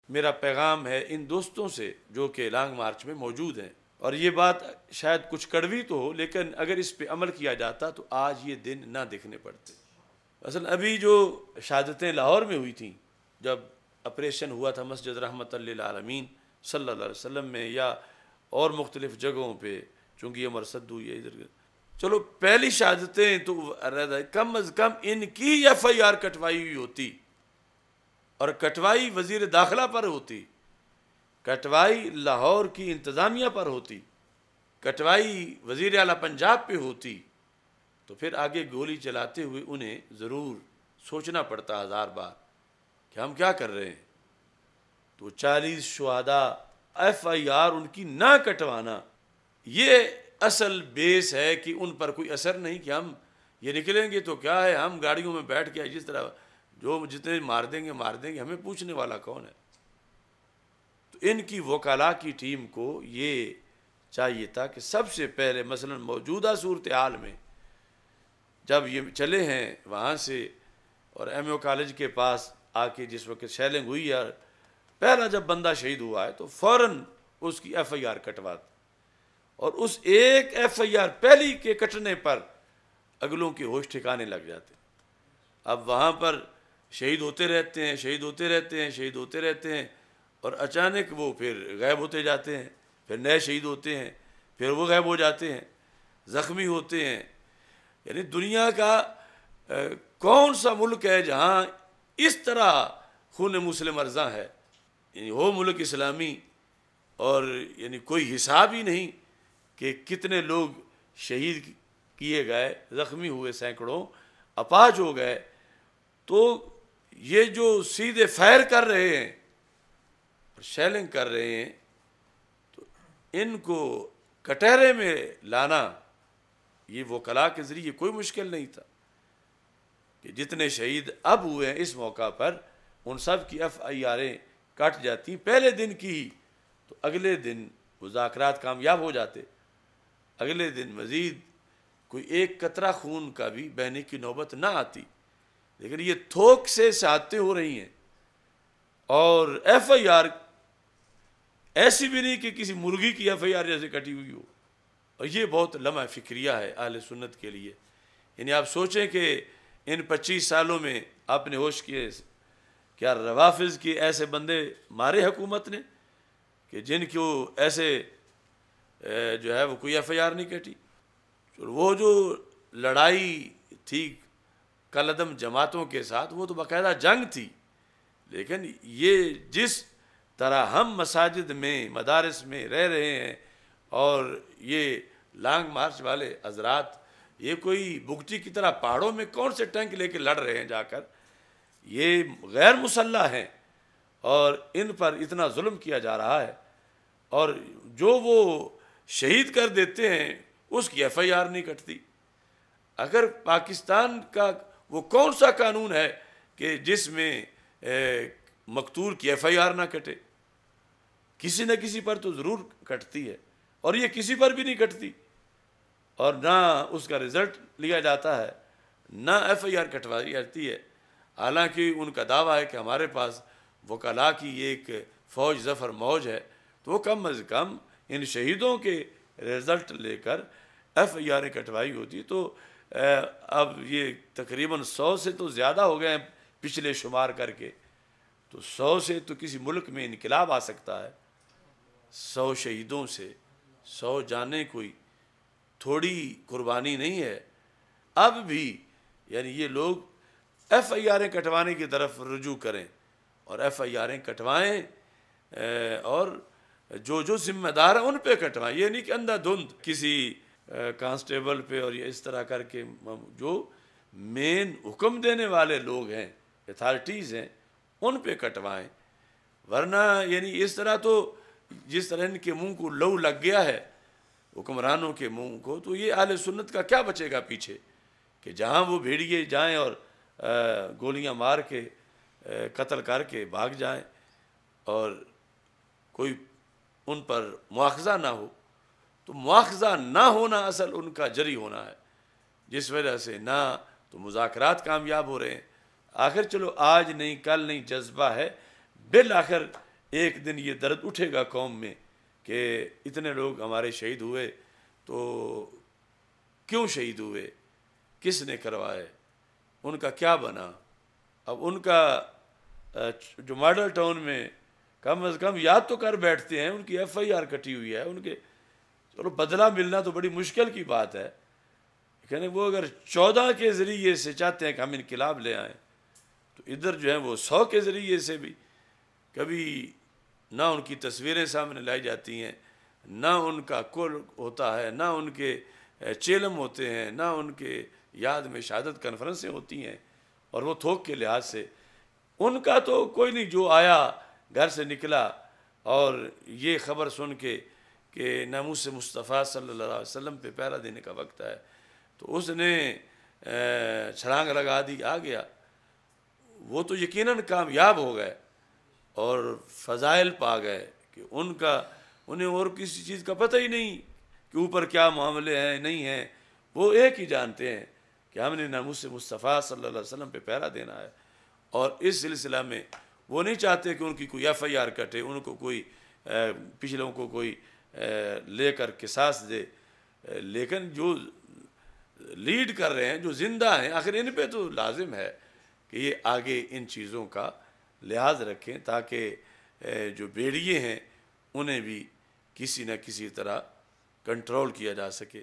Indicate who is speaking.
Speaker 1: میرا پیغام ہے ان دوستوں سے جو کہ لانگ مارچ میں موجود ہیں، اور یہ بات شاید کچھ کڑوی تو ہو، لیکن اگر اس پہ عمل کیا جاتا تو آج یہ دن نہ دیکھنے پڑتے۔ اصل ابھی جو شہادتیں لاہور میں ہوئی تھیں، جب آپریشن ہوا تھا مسجد رحمت للعالمین صلی اللہ علیہ وسلم میں یا اور مختلف جگہوں پہ، چونکہ یہ مرصد ہوئی ہے ادھر، چلو پہلی شہادتیں تو کم از کم ان کی FIR کٹوائی ہوئی ہوتی، اور کٹوائی وزیر داخلہ پر ہوتی، کٹوائی لاہور کی انتظامیہ پر ہوتی، کٹوائی وزیر اعلیٰ پنجاب پہ ہوتی، تو پھر آگے گولی چلاتے ہوئے انہیں ضرور سوچنا پڑتا 1000 بار کہ ہم کیا کر رہے ہیں۔ تو 40 شہداء FIR ان کی نہ کٹوانا، یہ اصل بیس ہے کہ ان پر کوئی اثر نہیں کہ ہم یہ نکلیں گے تو کیا ہے، ہم گاڑیوں میں بیٹھ کے جس طرح جو جتنے مار دیں گے، ہمیں پوچھنے والا کون ہے۔ تو ان کی وکلاء کی ٹیم کو یہ چاہیے تھا کہ سب سے پہلے مثلا موجودہ صورتحال میں جب یہ چلے ہیں وہاں سے اور MO کالج کے پاس آ کے جس وقت شیلنگ ہوئی ہے، پہلا جب بندہ شہید ہوا ہے تو فوراً اس کی FIR کٹواتے، اور اس ایک FIR پہلی کے کٹنے پر اگلوں کے ہوش ٹھکانے لگ جاتے۔ اب وہاں پر شہید ہوتے رہتے ہیں، شہید ہوتے رہتے ہیں، شہید ہوتے رہتے ہیں، اور اچانک وہ پھر غائب ہوتے جاتے ہیں، پھر نئے شہید ہوتے ہیں، پھر وہ غائب ہو جاتے ہیں، زخمی ہوتے ہیں۔ یعنی دنیا کا کون سا ملک ہے جہاں اس طرح خون مسلم ارزاں ہے؟ یعنی وہ ملک اسلامی، اور یعنی کوئی حساب ہی نہیں کہ کتنے لوگ شہید کیے گئے، زخمی ہوئے سینکڑوں، اپاہج ہو گئے۔ تو یہ جو سیدھے فائر کر رہے ہیں اور شیلنگ کر رہے ہیں، تو ان کو کٹہرے میں لانا یہ وکلاء کے ذریعے کوئی مشکل نہیں تھا کہ جتنے شہید اب ہوئے ہیں اس موقع پر ان سب کی FIR کٹ جاتی پہلے دن کی ہی، تو اگلے دن مذاکرات کامیاب ہو جاتے، اگلے دن مزید کوئی ایک قطرہ خون کا بھی بہنے کی نوبت نہ آتی۔ لیکن یہ تھوک سے شہادتیں ہو رہی ہیں، اور FIR ایسی بھی نہیں کہ کسی مرغی کی FIR جیسے کٹی ہوئی ہو، اور یہ بہت لمحہ فکریہ ہے اہل سنت کے لیے۔ یعنی آپ سوچیں کہ ان 25 سالوں میں آپ نے ہوش کیے، کیا روافظ کے ایسے بندے مارے حکومت نے کہ جن کو ایسے جو ہے وہ کوئی FIR نہیں کٹی؟ وہ جو لڑائی تھی کالعدم جماعتوں کے ساتھ وہ تو باقاعدہ جنگ تھی، لیکن یہ جس طرح ہم مساجد میں مدارس میں رہ رہے ہیں، اور یہ لانگ مارچ والے حضرات یہ کوئی بگٹی کی طرح پہاڑوں میں کون سے ٹینک لے کے لڑ رہے ہیں جا کر، یہ غیر مسلح ہیں اور ان پر اتنا ظلم کیا جا رہا ہے، اور جو وہ شہید کر دیتے ہیں اس کی FIR نہیں کٹتی۔ اگر پاکستان کا وہ کون سا قانون ہے کہ جس میں مقتول کی FIR نہ کٹے؟ کسی نہ کسی پر تو ضرور کٹتی ہے، اور یہ کسی پر بھی نہیں کٹتی، اور نہ اس کا رزلٹ لیا جاتا ہے، نہ FIR کٹوائی جاتی ہے۔ حالانکہ ان کا دعویٰ ہے کہ ہمارے پاس وکلاء کی ایک فوج ظفر موج ہے، تو وہ کم از کم ان شہیدوں کے رزلٹ لے کر FIR کٹوائی ہوتی۔ تو اب یہ تقریباً 100 سے تو زیادہ ہو گئے ہیں پچھلے شمار کر کے، تو 100 سے تو کسی ملک میں انقلاب آ سکتا ہے۔ 100 شہیدوں سے 100 جانیں کوئی تھوڑی قربانی نہیں ہے۔ اب بھی یعنی یہ لوگ FIR کٹوانے کی طرف رجوع کریں اور FIR کٹوائیں، اور جو ذمہ دار ہیں ان پہ کٹوائیں۔ یہ نہیں کہ اندھا دھند کسی کانسٹیبل پہ اور یہ اس طرح کر کے، جو مین حکم دینے والے لوگ ہیں، اتھارٹیز ہیں، ان پہ کٹوائیں۔ ورنہ یعنی اس طرح تو جس طرح ان کے منہ کو لو لگ گیا ہے حکمرانوں کے منہ کو، تو یہ اہل سنت کا کیا بچے گا پیچھے کہ جہاں وہ بھیڑیے جائیں اور گولیاں مار کے قتل کر کے بھاگ جائیں اور کوئی ان پر مواخذہ نہ ہو۔ تو مواخذہ نہ ہونا اصل ان کا جری ہونا ہے، جس وجہ سے نہ تو مذاکرات کامیاب ہو رہے ہیں۔ آخر چلو آج نہیں کل نہیں جذبہ ہے، بالآخر ایک دن یہ درد اٹھے گا قوم میں کہ اتنے لوگ ہمارے شہید ہوئے تو کیوں شہید ہوئے، کس نے کروائے، ان کا کیا بنا۔ اب ان کا جو ماڈل ٹاؤن میں کم از کم یاد تو کر بیٹھتے ہیں، ان کی ایف آئی آر کٹی ہوئی ہے، ان کے چلو بدلہ ملنا تو بڑی مشکل کی بات ہے، لیکن وہ اگر 14 کے ذریعے سے چاہتے ہیں کہ ہم انقلاب لے آئیں تو ادھر جو ہے وہ 100 کے ذریعے سے بھی کبھی نہ ان کی تصویریں سامنے لائی جاتی ہیں، نہ ان کا کل ہوتا ہے، نہ ان کے چیلم ہوتے ہیں، نہ ان کے یاد میں شہادت کانفرنسیں ہوتی ہیں، اور وہ تھوک کے لحاظ سے ان کا تو کوئی نہیں، جو آیا گھر سے نکلا اور یہ خبر سن کے کہ ناموس مصطفیٰ صلی اللہ علیہ وسلم پہ پہرا دینے کا وقت ہے تو اس نے چھلانگ لگا دی، آ گیا، وہ تو یقیناً کامیاب ہو گئے اور فضائل پا گئے کہ انہیں اور کسی چیز کا پتہ ہی نہیں کہ اوپر کیا معاملے ہیں نہیں ہیں، وہ ایک ہی جانتے ہیں کہ ہم نے ناموس مصطفیٰ صلی اللہ علیہ وسلم پہ پہرا دینا ہے، اور اس سلسلہ میں وہ نہیں چاہتے کہ ان کی کوئی ایف آئی آر کٹے، ان کو کوئی پچھلوں کو کوئی لے کر قصاص دے، لیکن جو لیڈ کر رہے ہیں، جو زندہ ہیں، آخر ان پہ تو لازم ہے کہ یہ آگے ان چیزوں کا لحاظ رکھیں تاکہ جو بیڑیے ہیں انہیں بھی کسی نہ کسی طرح کنٹرول کیا جا سکے۔